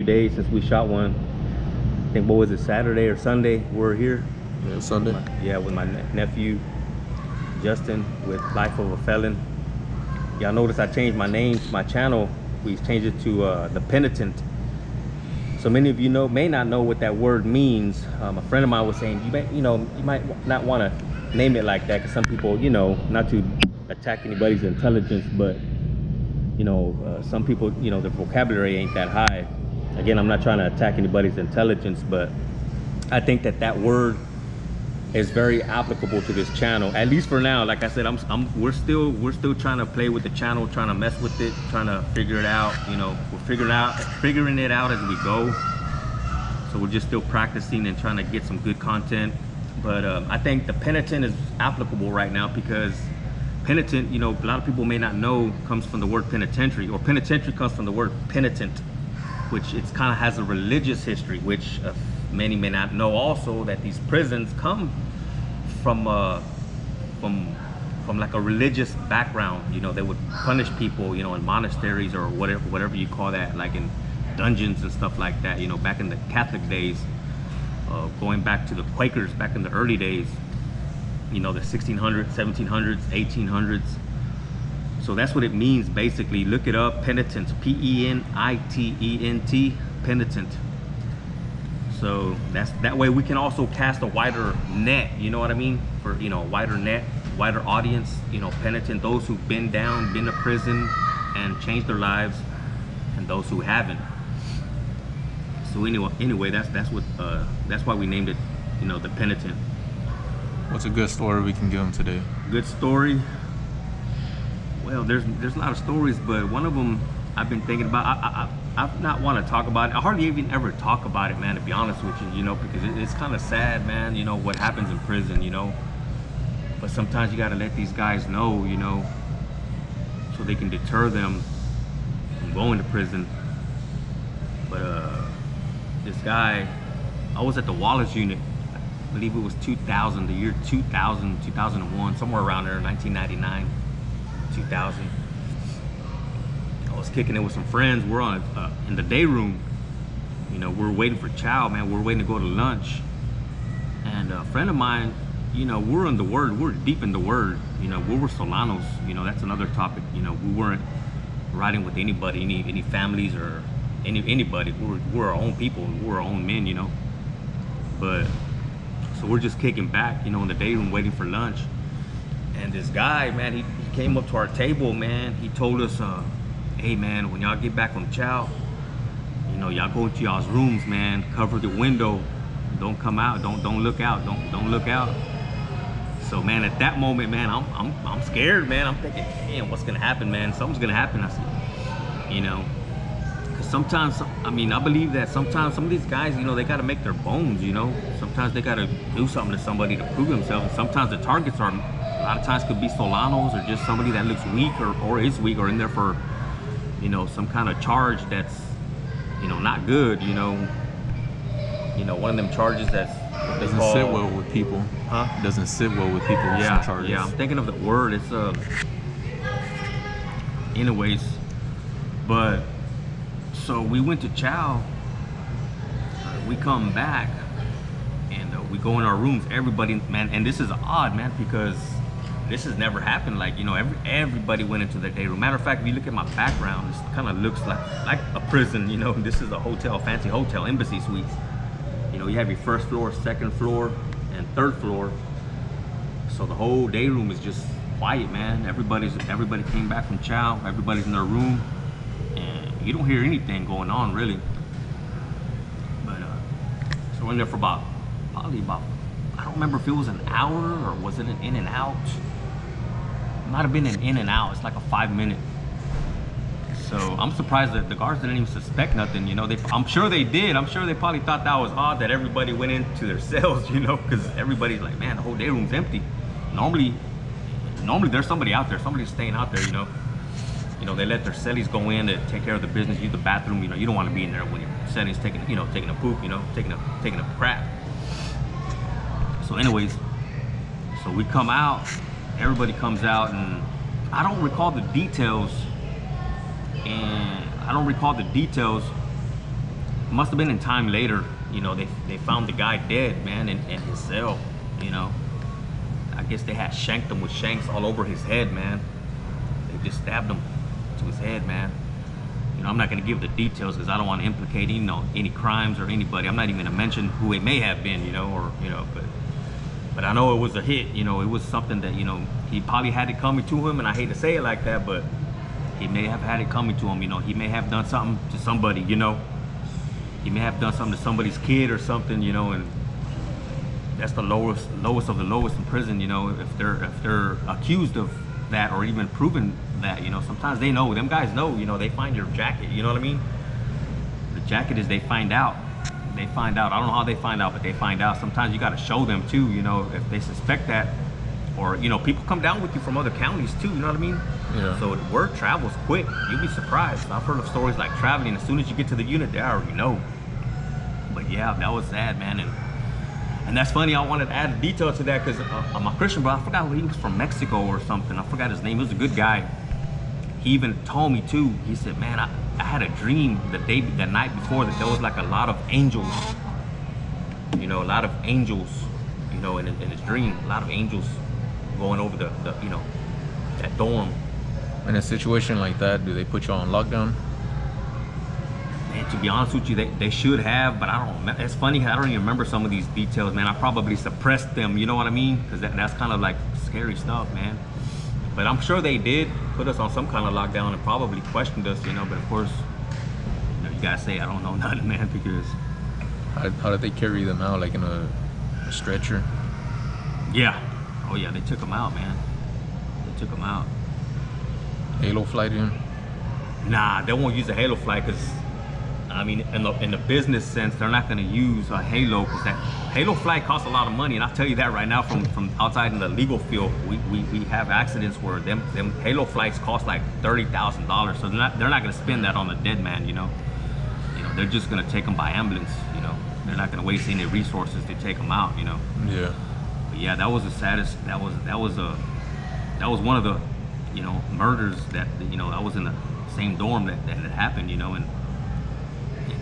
days since we shot one. I think, what was it, Saturday or Sunday? We're here. Yeah, Sunday. With my nephew Justin with Life of a Felon. Y'all notice I changed my name, my channel. We changed it to The Penitent. So many of you may not know what that word means. A friend of mine was saying you might not want to name it like that, because some people, not to attack anybody's intelligence, but some people, their vocabulary ain't that high. Again, I'm not trying to attack anybody's intelligence, but I think that word is very applicable to this channel, at least for now. Like I said, we're still trying to play with the channel, trying to mess with it, trying to figure it out. We're figuring it out as we go. So we're just still practicing and trying to get some good content. But I think the Penitent is applicable right now, because penitent, a lot of people may not know, comes from the word penitentiary, or penitentiary comes from the word penitent, which it kind of has a religious history, which many may not know also, that these prisons come from like a religious background. They would punish people, in monasteries or whatever you call that, like in dungeons and stuff like that, back in the Catholic days, going back to the Quakers back in the early days, the 1600s, 1700s, 1800s. So that's what it means, basically. Look it up, penitent, P-E-N-I-T-E-N-T, penitent. So that way we can also cast a wider net, you know what I mean? For, a wider net, wider audience, penitent, those who've been down, been to prison and changed their lives, and those who haven't. So anyway, that's why we named it, The Penitent. What's a good story we can give them today? Good story? Well, there's a lot of stories, but one of them I've been thinking about. I've not want to talk about it. I hardly even ever talk about it, man, to be honest with you, because it's kind of sad, man, what happens in prison, But sometimes you got to let these guys know, so they can deter them from going to prison. But this guy, I was at the Wallace unit. I believe it was 2000, the year 2000, 2001, somewhere around there, 1999, 2000. I was kicking it with some friends. We're on in the day room. We're waiting for chow, man. We're waiting to go to lunch. And a friend of mine, we're in the Word. We're deep in the Word. We were Solanos. That's another topic. We weren't riding with anybody, any families or anybody. We're our own people. We're our own men. But so we're just kicking back, in the day room waiting for lunch. And this guy, man, he came up to our table, man. He told us, hey, man, when y'all get back from chow, y'all go into y'all's rooms, man. Cover the window. Don't come out. Don't look out. Don't look out. So, man, at that moment, man, I'm scared, man. I'm thinking, damn, what's gonna happen, man? Something's gonna happen. I said, because sometimes, I believe that sometimes some of these guys, they gotta make their bones. Sometimes they gotta do something to somebody to prove themselves. And sometimes the targets are, a lot of times, could be Solanos or just somebody that looks weak or is weak or in there for, some kind of charge that's, not good. One of them charges that's doesn't sit well with people. Huh? Doesn't sit well with people. Yeah, charges. yeah. I'm thinking of the word. It's anyways, but so we went to chow. We come back and we go in our rooms. Everybody, man, and this is odd, man, because this has never happened. Like, everybody went into the day room. Matter of fact, if you look at my background, this kind of looks like a prison. This is a hotel, fancy hotel, Embassy Suites. You have your first floor, second floor, and third floor. So the whole day room is just quiet, man. Everybody came back from chow. Everybody's in their room, and you don't hear anything going on, really. But so we're in there for probably about, I don't remember if it was an hour or was it an in and out. It might have been an in and out. It's like a 5-minute. So I'm surprised that the guards didn't even suspect nothing. I'm sure they did. I'm sure they probably thought that was odd that everybody went into their cells, because everybody's like, man, the whole day room's empty. Normally there's somebody out there. Somebody's staying out there, They let their cellies go in to take care of the business, use the bathroom. You don't want to be in there when your cellies taking a poop, taking a crap. So anyways, so we come out, everybody comes out, and I don't recall the details. must have been in time later, you know, they found the guy dead, man, in his cell, you know. I guess they had shanked him with shanks all over his head, man. They just stabbed him to his head, man. You know, I'm not gonna give the details because I don't want to implicate, you know, any crimes or anybody. I'm not even gonna mention who it may have been, you know, or, you know, but I know it was a hit, you know, it was something that, you know, he probably had it coming to him, and I hate to say it like that, but he may have had it coming to him, you know. He may have done something to somebody, you know. He may have done something to somebody's kid or something, you know, and that's the lowest of the lowest in prison, you know. If they're accused of that or even proven that, you know, sometimes they know, them guys know, you know, they find your jacket, you know what I mean? The jacket is, they find out. I don't know how they find out, but they find out. Sometimes you got to show them too, you know, if they suspect that, or, you know, people come down with you from other counties too, you know what I mean? Yeah. So the word travels quick. You'll be surprised. I've heard of stories like traveling, as soon as you get to the unit, they already know. But yeah, that was sad, man. And that's funny, I wanted to add a detail to that because my Christian brother, I forgot, he was from Mexico or something. I forgot his name. He was a good guy. He even told me too, he said, man, I had a dream the night before that there was like a lot of angels, you know, a lot of angels, you know, in his dream, a lot of angels going over the you know, that dorm. In a situation like that, do they put you on lockdown? Man, to be honest with you, they should have, but I don't remember. It's funny, I don't even remember some of these details, man. I probably suppressed them, you know what I mean? Because that's kind of like scary stuff, man. But I'm sure they did put us on some kind of lockdown and probably questioned us, you know. But of course, you know, you gotta say I don't know nothing, man, because How did they carry them out? Like in a stretcher? yeah, oh yeah, they took them out, man. They took them out. Halo flight in? Nah, they won't use a Halo flight because, I mean, in the business sense, they're not going to use a Halo because that Halo flight costs a lot of money. And I'll tell you that right now from outside in the legal field, we have accidents where them Halo flights cost like $30,000. So they're not going to spend that on a dead man, you know. You know, they're just going to take them by ambulance, you know. They're not going to waste any resources to take them out, you know. Yeah. But yeah, that was the saddest. That was one of the, you know, murders that, you know, I was in the same dorm that had happened, you know. And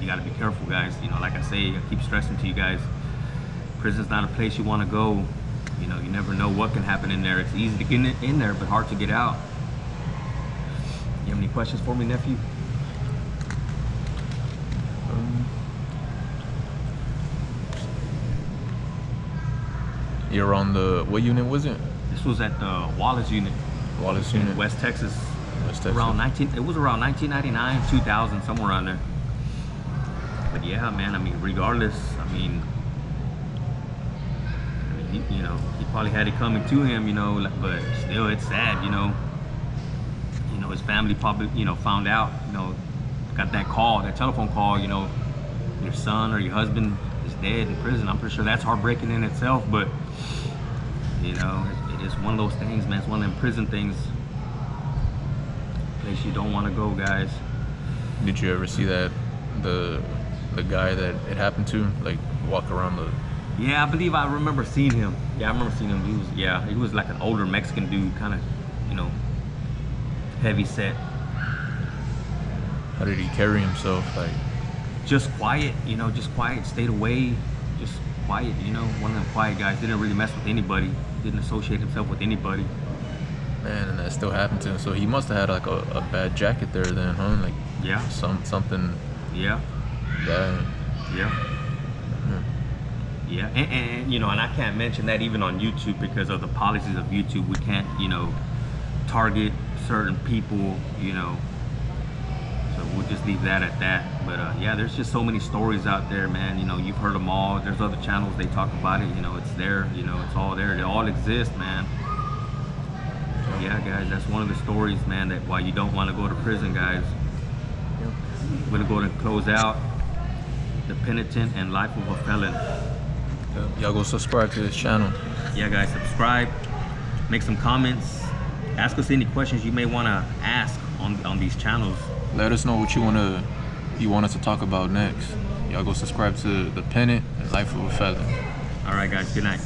you got to be careful, guys. You know, like I say, I keep stressing to you guys, prison's not a place you want to go. You know, you never know what can happen in there. It's easy to get in there, but hard to get out. You have any questions for me, nephew? You're on the, what unit was it? This was at the Wallace unit. Wallace in unit. West Texas. West Texas. It was around 1999, 2000, somewhere around there. But yeah, man, I mean, regardless, I mean, you know, he probably had it coming to him, you know, but still, it's sad, you know. You know, his family probably, you know, found out, you know, got that call, that telephone call, you know, your son or your husband is dead in prison. I'm pretty sure that's heartbreaking in itself, but, you know, it's one of those things, man. It's one of them prison things. Place you don't want to go, guys. Did you ever see that, the guy that it happened to, like, walk around the... Yeah, I believe I remember seeing him. Yeah, I remember seeing him. He was like an older Mexican dude, kind of, you know, heavy set. How did he carry himself? Like, just quiet, you know, just quiet, stayed away, just quiet, you know, one of them quiet guys, didn't really mess with anybody, didn't associate himself with anybody. man, and that still happened to him. So he must have had like a bad jacket there then, huh? Like, yeah, something. Yeah. Bad. Yeah. Yeah, and you know, and I can't mention that even on YouTube because of the policies of YouTube. We can't, you know, target certain people, you know. So we'll just leave that at that. But yeah, there's just so many stories out there, man. You know, you've heard them all. There's other channels, they talk about it. You know, it's there. You know, it's all there. They all exist, man. So yeah, guys, that's one of the stories, man, that why you don't want to go to prison, guys. We're gonna go and close out The Penitent and Life of a Felon. Y'all go subscribe to this channel. Yeah, guys, subscribe, make some comments, ask us any questions you may want to ask on these channels. Let us know what you want us to talk about next. Y'all go subscribe to The Penitent and Life of a Felon. All right, guys, good night.